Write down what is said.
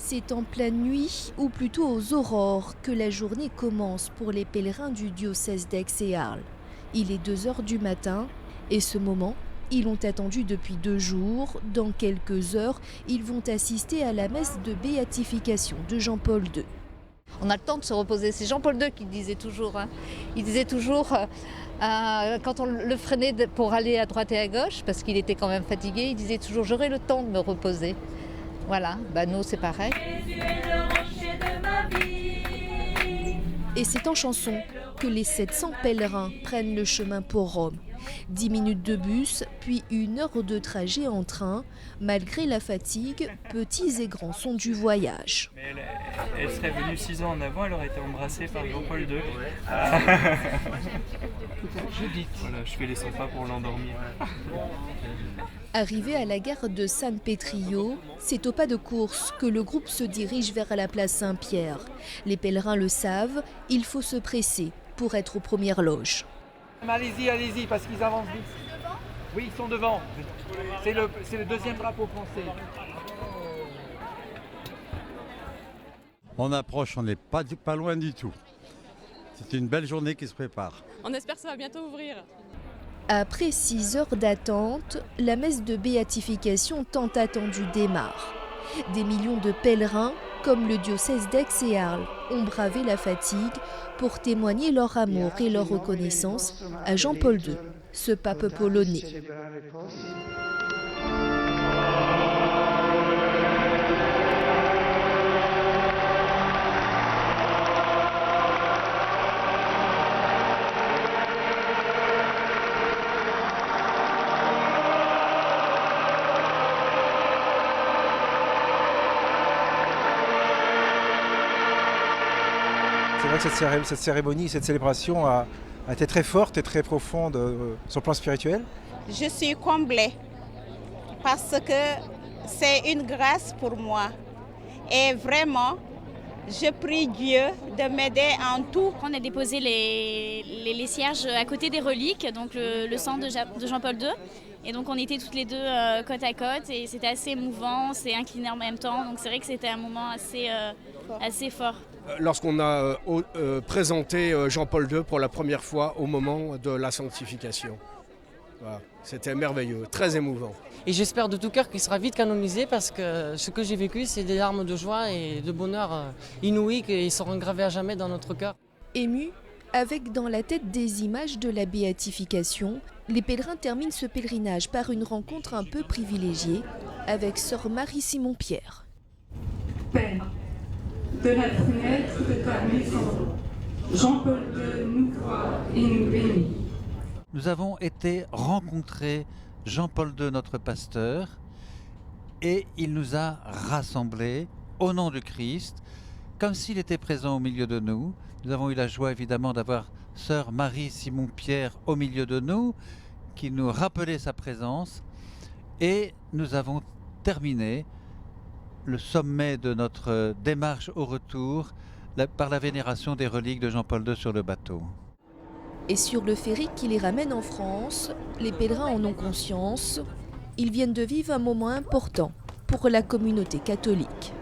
C'est en pleine nuit, ou plutôt aux aurores, que la journée commence pour les pèlerins du diocèse d'Aix et Arles. Il est 2 heures du matin et ce moment, ils l'ont attendu depuis 2 jours. Dans quelques heures, ils vont assister à la messe de béatification de Jean-Paul II. On a le temps de se reposer. C'est Jean-Paul II qui le disait toujours. Il disait toujours, quand on le freinait pour aller à droite et à gauche, parce qu'il était quand même fatigué, il disait toujours « j'aurai le temps de me reposer ». Voilà, nous c'est pareil. Et c'est en chanson que les 700 pèlerins prennent le chemin pour Rome. 10 minutes de bus, puis 1 heure de trajet en train. Malgré la fatigue, petits et grands sont du voyage. Mais elle serait venue 6 ans en avant, elle aurait été embrassée par Jean-Paul II. Voilà, je fais les 100 pas pour l'endormir. Arrivé à la gare de San Petrillo, c'est au pas de course que le groupe se dirige vers la place Saint-Pierre. Les pèlerins le savent, il faut se presser pour être aux premières loges. Allez-y, parce qu'ils avancent vite. Oui, ils sont devant. C'est le deuxième drapeau français. On approche, on n'est pas loin du tout. C'est une belle journée qui se prépare. On espère que ça va bientôt ouvrir. Après 6 heures d'attente, la messe de béatification tant attendue démarre. Des millions de pèlerins, comme le diocèse d'Aix et Arles, ont bravé la fatigue pour témoigner leur amour et leur reconnaissance à Jean-Paul II, ce pape polonais. C'est vrai que cette cérémonie, cette célébration a été très forte et très profonde sur le plan spirituel. Je suis comblée parce que c'est une grâce pour moi. Et vraiment, je prie Dieu de m'aider en tout. On a déposé les cierges à côté des reliques, donc le sang de Jean-Paul II. Et donc on était toutes les deux côte à côte et c'était assez émouvant, c'est incliné en même temps. Donc c'est vrai que c'était un moment assez fort. Lorsqu'on a présenté Jean-Paul II pour la première fois au moment de la sanctification. Voilà. C'était merveilleux, très émouvant. Et j'espère de tout cœur qu'il sera vite canonisé parce que ce que j'ai vécu, c'est des larmes de joie et de bonheur inouïs qui seront gravés à jamais dans notre cœur. Émus, avec dans la tête des images de la béatification, les pèlerins terminent ce pèlerinage par une rencontre un peu privilégiée avec sœur Marie-Simon-Pierre. Père, de la fenêtre de ta maison, Jean-Paul II nous croit et nous bénit. Nous avons été rencontrer Jean-Paul II, notre pasteur, et il nous a rassemblés au nom du Christ, comme s'il était présent au milieu de nous. Nous avons eu la joie évidemment d'avoir sœur Marie-Simon-Pierre au milieu de nous, qui nous rappelait sa présence, et nous avons terminé le sommet de notre démarche au retour par la vénération des reliques de Jean-Paul II sur le bateau. Et sur le ferry qui les ramène en France, les pèlerins en ont conscience. Ils viennent de vivre un moment important pour la communauté catholique.